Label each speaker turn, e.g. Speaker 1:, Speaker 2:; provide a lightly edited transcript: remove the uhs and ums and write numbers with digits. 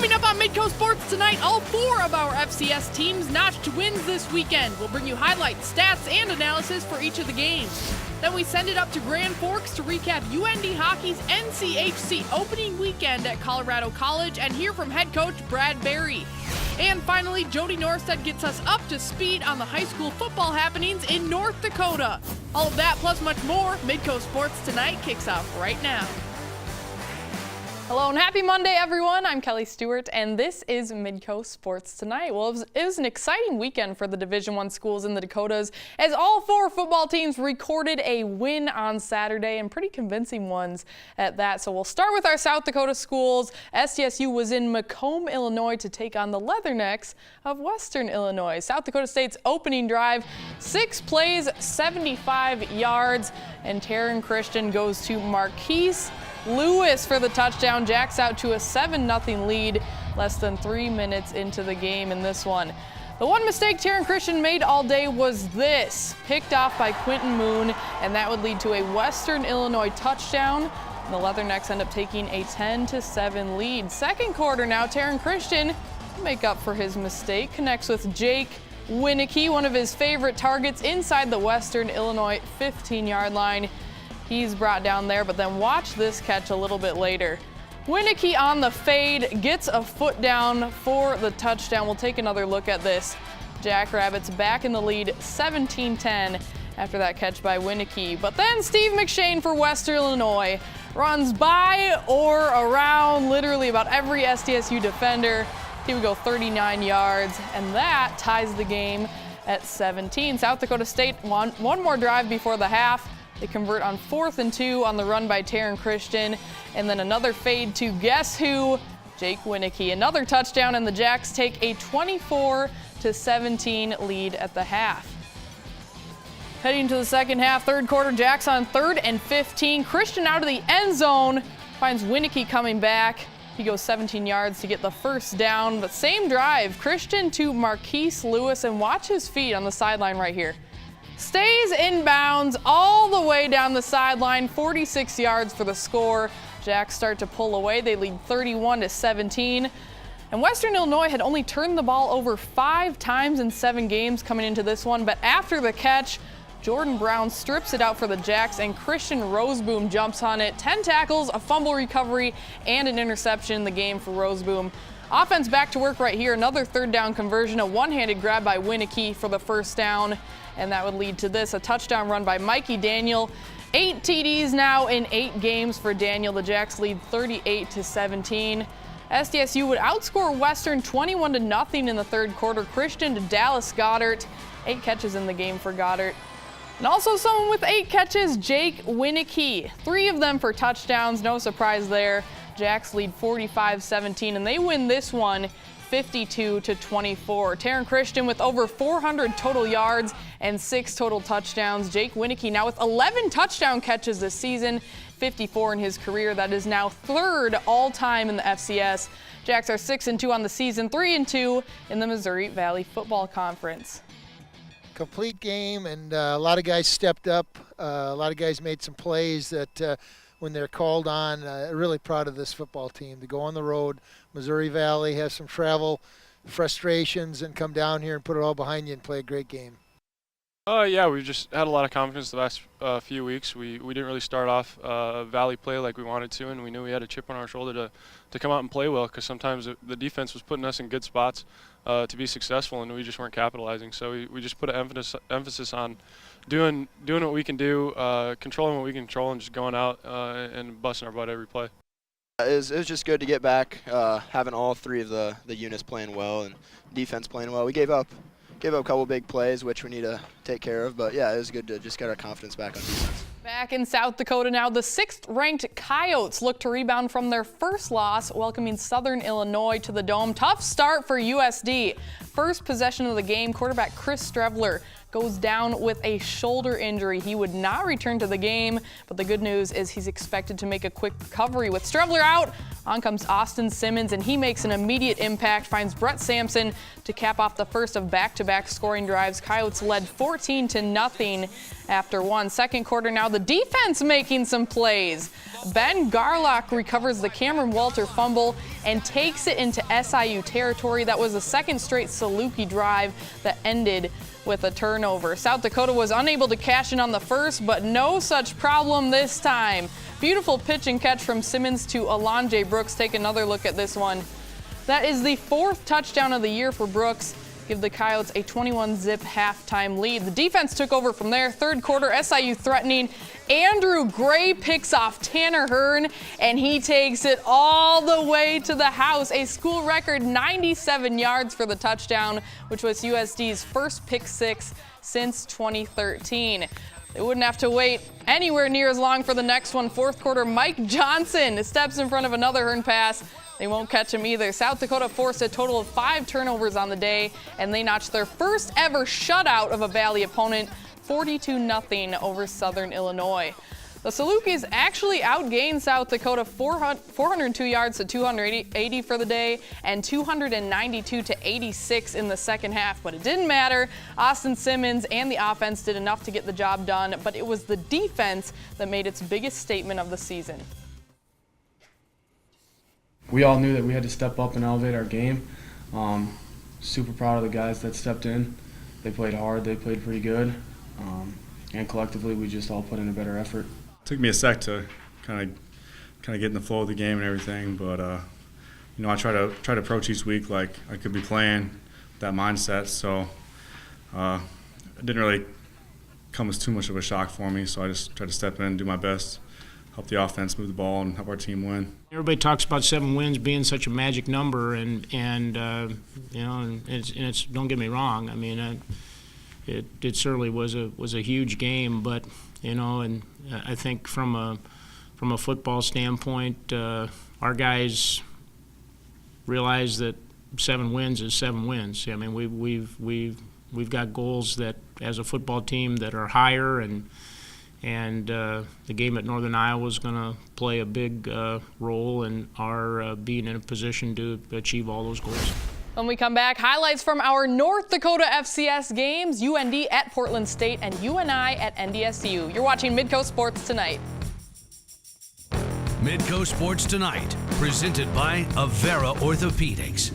Speaker 1: Coming up on Midco Sports tonight, all 4 of our FCS teams notched wins this weekend. We'll bring you highlights, stats, and analysis for each of the games. Then we send it up to Grand Forks to recap UND Hockey's NCHC opening weekend at Colorado College and hear from head coach Brad Berry. And finally, Jody Norstead gets us up to speed on the high school football happenings in North Dakota. All of that plus much more, Midco Sports Tonight kicks off right now. Hello and happy Monday, everyone. I'm Kelly Stewart, and this is Midco Sports Tonight. Well, it was an exciting weekend for the Division I schools in the Dakotas as all 4 football teams recorded a win on Saturday, and pretty convincing ones at that. So we'll start with our South Dakota schools. SDSU was in Macomb, Illinois to take on the Leathernecks of Western Illinois. South Dakota State's opening drive, 6 plays, 75 yards, and Taryn Christian goes to Marquise Lewis for the touchdown. Jacks out to a 7-0 lead less than 3 minutes into the game in this one. The one mistake Taryn Christian made all day was this, picked off by Quentin Moon, and that would lead to a Western Illinois touchdown. And the Leathernecks end up taking a 10-7 lead. Second quarter now, Taryn Christian make up for his mistake, connects with Jake Winicky, one of his favorite targets inside the Western Illinois 15-yard line. He's brought down there, but then watch this catch a little bit later. Winicky on the fade, gets a foot down for the touchdown. We'll take another look at this. Jackrabbits back in the lead, 17-10 after that catch by Winicky. But then Steve McShane for Western Illinois runs by or around literally about every SDSU defender. He would go 39 yards, and that ties the game at 17. South Dakota State one more drive before the half. They convert on 4th and 2 on the run by Taryn Christian, and then another fade to guess who? Jake Winicky. Another touchdown, and the Jacks take a 24-17 lead at the half. Heading to the second half, third quarter, Jacks on 3rd and 15. Christian out of the end zone, finds Winicky coming back. He goes 17 yards to get the first down, but same drive, Christian to Marquise Lewis, and watch his feet on the sideline right here. Stays inbounds all the way down the sideline, 46 yards for the score. Jacks start to pull away. They lead 31-17. And Western Illinois had only turned the ball over 5 times in 7 games coming into this one, but after the catch, Jordan Brown strips it out for the Jacks, and Christian Roseboom jumps on it. 10 tackles, a fumble recovery, and an interception in the game for Roseboom. Offense back to work right here. Another third down conversion, a one-handed grab by Winicky for the first down. And that would lead to this, a touchdown run by Mikey Daniel. 8 TDs now in 8 games for Daniel. The Jacks lead 38-17. SDSU would outscore Western 21-0 in the third quarter. Christian to Dallas Goddard. 8 catches in the game for Goddard. And also someone with 8 catches, Jake Winicky. 3 of them for touchdowns, no surprise there. Jacks lead 45-17, and they win this one 52-24. Taryn Christian with over 400 total yards and 6 total touchdowns. Jake Winicky now with 11 touchdown catches this season, 54 in his career. That is now 3rd all-time in the FCS. Jacks are 6-2 on the season, 3-2 in the Missouri Valley Football Conference.
Speaker 2: Complete game, and a lot of guys stepped up. A lot of guys made some plays that when they're called on. Really proud of this football team to go on the road. Missouri Valley has some travel frustrations and come down here and put it all behind you and play a great game.
Speaker 3: Yeah, we just had a lot of confidence the last few weeks. We didn't really start off Valley play like we wanted to, and we knew we had a chip on our shoulder to come out and play well, because sometimes the defense was putting us in good spots to be successful, and we just weren't capitalizing. So we just put an emphasis on doing what we can do, controlling what we can control, and just going out and busting our butt every play.
Speaker 4: It was just good to get back, having all 3 of the units playing well and defense playing well. We gave up a couple big plays, which we need to take care of, but yeah, it was good to just get our confidence back on defense.
Speaker 1: Back in South Dakota now, the 6th-ranked Coyotes look to rebound from their first loss, welcoming Southern Illinois to the Dome. Tough start for USD. First possession of the game, quarterback Chris Strevler goes down with a shoulder injury. He would not return to the game, but the good news is he's expected to make a quick recovery. With Strevler out, on comes Austin Simmons, and he makes an immediate impact, finds Brett Sampson to cap off the first of back-to-back scoring drives. Coyotes led 14-0 after one. Second quarter now, the defense making some plays. Ben Garlock recovers the Cameron Walter fumble and takes it into SIU territory. That was the second straight Saluki drive that ended with a turnover. South Dakota was unable to cash in on the first, but no such problem this time. Beautiful pitch and catch from Simmons to Alonje Brooks. Take another look at this one. That is the 4th touchdown of the year for Brooks. Give the Coyotes a 21-zip halftime lead. The defense took over from there. Third quarter, SIU threatening. Andrew Gray picks off Tanner Hearn, and he takes it all the way to the house. A school record 97 yards for the touchdown, which was USD's first pick six since 2013. They wouldn't have to wait anywhere near as long for the next one. Fourth quarter, Mike Johnson steps in front of another Hearn pass. They won't catch him either. South Dakota forced a total of 5 turnovers on the day, and they notched their first ever shutout of a Valley opponent, 42-0 over Southern Illinois. The Salukis actually outgained South Dakota 402 yards to 280 for the day and 292 to 86 in the second half, but it didn't matter. Austin Simmons and the offense did enough to get the job done, but it was the defense that made its biggest statement of the season.
Speaker 5: We all knew that we had to step up and elevate our game. Super proud of the guys that stepped in. They played hard, they played pretty good, and collectively we just all put in a better effort.
Speaker 6: It took me a sec to kind of get in the flow of the game and everything, but I try to approach each week like I could be playing with that mindset. So it didn't really come as too much of a shock for me. So I just tried to step in, do my best, help the offense move the ball, and help our team win.
Speaker 7: Everybody talks about 7 wins being such a magic number, and it's don't get me wrong. I mean, it certainly was a huge game, but and I think from a football standpoint, our guys realize that 7 wins is 7 wins. I mean, we've got goals that as a football team that are higher, and the game at Northern Iowa is going to play a big role in our being in a position to achieve all those goals.
Speaker 1: When we come back, highlights from our North Dakota FCS games, UND at Portland State and UNI at SDSU. You're watching Midco Sports Tonight.
Speaker 8: Midco Sports Tonight, presented by Avera Orthopedics.